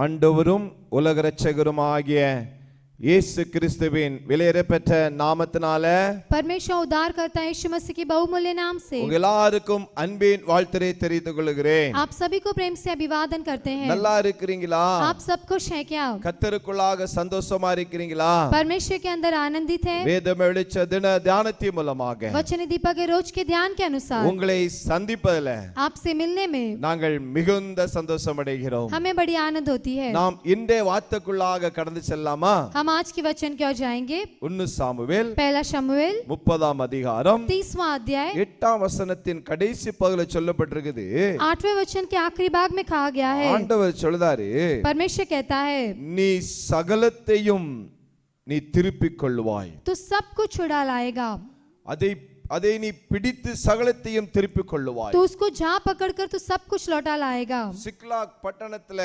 ஆண்டவரும் உலக இரட்சகருமாகிய இயேசு கிறிஸ்துவின் விலையேறப்பெற்ற நாமத்தினால परमेश्वर उद्धार करता यीशु मसीह के बहुमूल्य नाम से எல்லாருக்கும் அன்பின் வாழ்த்துரை தெரிவித்துக் கொள்கிறேன். आप सभी को प्रेम से अभिवादन करते हैं. நல்லா இருக்கிறீங்களா? आप सब खुश हैं क्या? கர்த்தருக்குள்ளாக சந்தோஷமா இருக்கிறீங்களா? परमेश्वर के अंदर आनंदित हैं? வேதம் வெளிச்ச தின தியானத்தின் மூலமாக वचन दीपक के रोज के ध्यान के अनुसार உங்களை சந்திப்பதில் आपसे मिलने में நாங்கள் மிகுந்த சந்தோஷம் அடைகிறோம். हमें बड़ी आनंद होती है. நாம் இன்றைய வார்த்தைக்குள்ளாக கடந்து செல்லலாமா? हम आज की वचन की ओर जाएंगे. 1 சாமுவேல் पहला शमूएल 30ஆம் அதிகாரம் 30वां अध्याय 8ஆம் வசனத்தின் கடைசி பகுதியில் சொல்லப்பட்டிருக்குது. 8वें वचन के आखिरी भाग में कहा गया है. ஆண்டவர் சொல்றாரு, परमेश्वर कहता है நீ சகலத்தையும் நீ திருப்பிக் கொள்வாய். तू सब कुछ छुड़ा लाएगा. அதை நீ பிடித்து சகலத்தையும் திருப்பிக் கொள்வாய். तू उसको जा पकड़कर तू सब कुछ लौटा लाएगा. சிக்லாக் பட்டணத்துல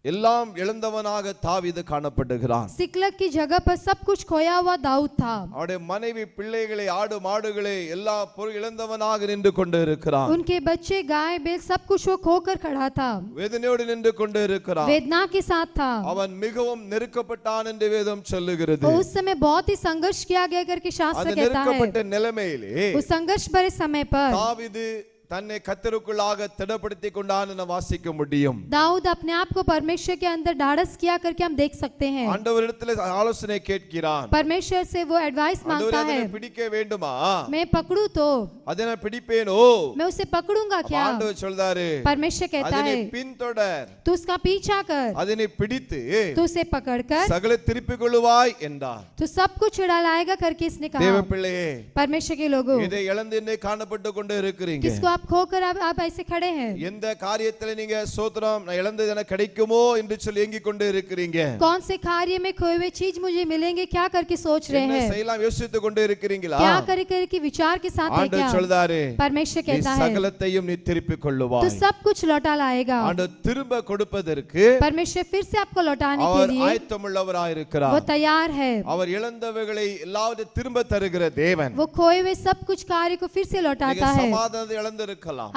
எல்லாம் இழந்தவனாக தாவீது காணப்படுகிறான். सिकलग की जगह पर सब कुछ खोया हुआ दाऊद था. அவருடைய மனைவி பிள்ளைகளை ஆடு மாடுகளை எல்லா பொருள் இழந்தவனாக நின்று கொண்டு இருக்கிறான். उनके बच्चे गाय बैल सब कुछ वो खोकर खड़ा था. வேதனையோடு நின்று கொண்டு இருக்கிறான். वेदना के साथ था. அவன் மிகவும் நெருக்கப்பட்டான் என்று வேதம் சொல்லுகிறது. उस समय बहुत ही संघर्ष किया गया करके शास्त्र कहता है. நெருக்கப்பட்ட நிலைமையிலே उस संघर्ष भरे समय पर தாவீது தன்னை கர்த்தருக்குள்ளாக திடப்படுத்திக் கொண்டான் என வாசிக்க முடியும். दाऊद अपने आप को परमेश्वर के अंदर ढाढ़स किया करके हम देख सकते हैं. ஆண்டவரிடத்தில் ஆலோசனை கேட்கிறான். परमेश्वर से वो एडवाइस मांगता है. அதை பிடிக்க வேண்டுமா? मैं पकड़ूं तो அதை நான் பிடிப்பேனோ? मैं उसे पकड़ूंगा क्या? ஆண்டவர் சொல்றாரு, परमेश्वर कहता है அதை பின்தொடர், तू उसका पीछा कर, அதை பிடித்து तू उसे पकड़कर சகல திருப்பிக் கொள்வாய் என்றார். तू सब कुछ छुड़ा लाएगा करके इसने कहा. தேவ பிள்ளையே, परमेश्वर के लोगों, இதை இழந்து இன்னை காணப்பட்டு கொண்டு இருக்கிறீங்க. किसको आप खोकर आप ऐसे खड़े हैं? எந்த காரியத்திலே நீங்க சோத்திரம் நான் இழந்தது எனக்கு கிடைக்குமோ என்று சொல்லி ஏங்கிக் கொண்டு இருக்கிறீங்க. कौन से कार्य में खोए हुए चीज मुझे मिलेंगे क्या करके सोच रहे என்ன हैं? செய்யலாம் யோசித்துக் கொண்டு இருக்கிறீங்களா? क्या करे कि विचार के साथ है क्या? ஆண்டவர் சொல்றாரு, परमेश्वर कहता है சகலத்தையும் நீ திருப்பிக் तू கொள்வாய். सब कुछ लौटा लाएगा. ஆண்டவர் திரும்ப கொடுப்பதற்கு परमेश्वर फिर से आपको लौटाने के அவர் लिए ஆயத்தமுள்ளவராய் இருக்கிறார். वो तैयार है. அவர் இழந்தவைகளை எல்லாவற்றையும் திரும்ப தருகிற தேவன். वो खोए हुए सब कुछ कार्य को फिर से लौटाता है. சமாதானத்தை இழந்திருக்கலாம்,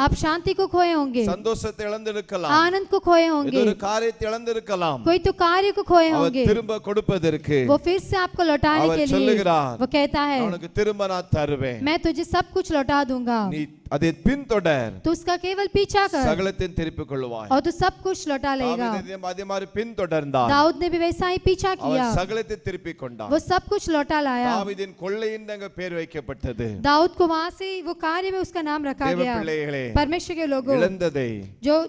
आप शांति को खोए होंगे, சந்தோஷத்தை இழந்திருக்கலாம், आनंद को खोए होंगे, ஒரு காரியத்தை இழந்திருக்கலாம். कोई तो कार्य को खोए அவர் होंगे. திரும்ப கொடுப்பதற்கு वो फिर से आपको लौटाने அவர் के लिए சொல்லுகிறார், वो कहता है உனக்கு திரும்ப நான் தருவேன். मैं तुझे सब कुछ लौटा दूंगा. நீ அதை பின்தொடர், तू उसका केवल पीछा कर சகலத்தையும் திருப்பிக் கொள்வாய். और तू सब कुछ लौटा लेगा. அதே மாதிரி பின்தொடர்ந்தார். दाऊद ने भी वैसा ही पीछा किया. அவர் சகலத்தை திருப்பிக் கொண்டார். वो सब कुछ लौटा लाया. தாவீதின் கொள்ளை என்ற பெயர் வைக்கப்பட்டது. दाऊद को वहां से वो कार्य में उसका नाम रखा தேவ गया. பிள்ளைகளே, परमेश्वर के लोगों, இழந்ததை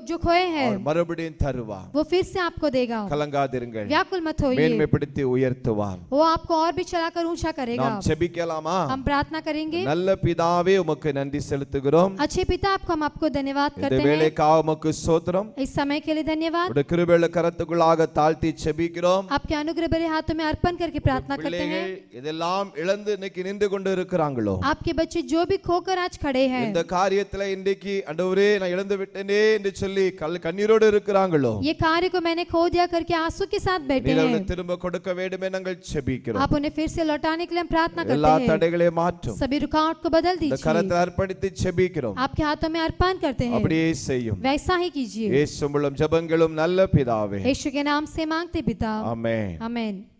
जो खोए हैं அவர் மறுபடியும் தருவார். वो फिर से आपको देगा. கலங்காதிருங்கள், व्याकुल मत होइए, மேன்மைப்படுத்தி உயர்த்துவார். वो आपको और भी चलाकर ऊंचा करेगा. நாம் ஜெபிக்கலாமா? हम प्रार्थना करेंगे. நல்ல பிதாவே, உமக்கு நன்றி செலுத்துகிறோம். अच्छे पिता, आपको हम आपको धन्यवाद இந்த करते हैं. வேளைக்காக உமக்கு ஸ்தோத்திரம். इस समय के लिए धन्यवाद. உம்முடைய கிருபையுள்ள கரத்துக்குள்ளாக தாழ்த்தி ஜெபிக்கிறோம். आपके अनुग्रह भरे हाथों में अर्पण करके प्रार्थना करते हैं. பிள்ளைகள் இதெல்லாம் இழந்து இன்னைக்கு நின்று கொண்டு இருக்கிறாங்களோ, आपके बच्चे जो भी खोकर आज खड़े हैं, இந்த காரியத்துல இன்றைக்கு ஆண்டவரே நான் இழந்து விட்டேனே என்று சொல்லி கண்ணீரோடு இருக்கிறாங்களோ, ये कार्य को मैंने खो दिया करके आंसू के साथ बैठे நீர் அவர்களை हैं, திரும்ப கொடுக்க வேண்டுமே நாங்கள் ஜெபிக்கிறோம். आप उन्हें फिर से लौटाने के लिए हम प्रार्थना எல்லா करते हैं. தடைகளையும் மாற்றும். सभी रुकावट को बदल இந்த दीजिए. கரத்தை அர்ப்பணித்து ஜெபிக்கிறோம். आपके हाथों में अर्पण करते हैं, அப்படியே செய்யும். वैसा ही कीजिए. இயேசு மூலம் ஜெபங்களும் நல்ல பிதாவே, यीशु के नाम से मांगते पिता, ஆமென். आमेन.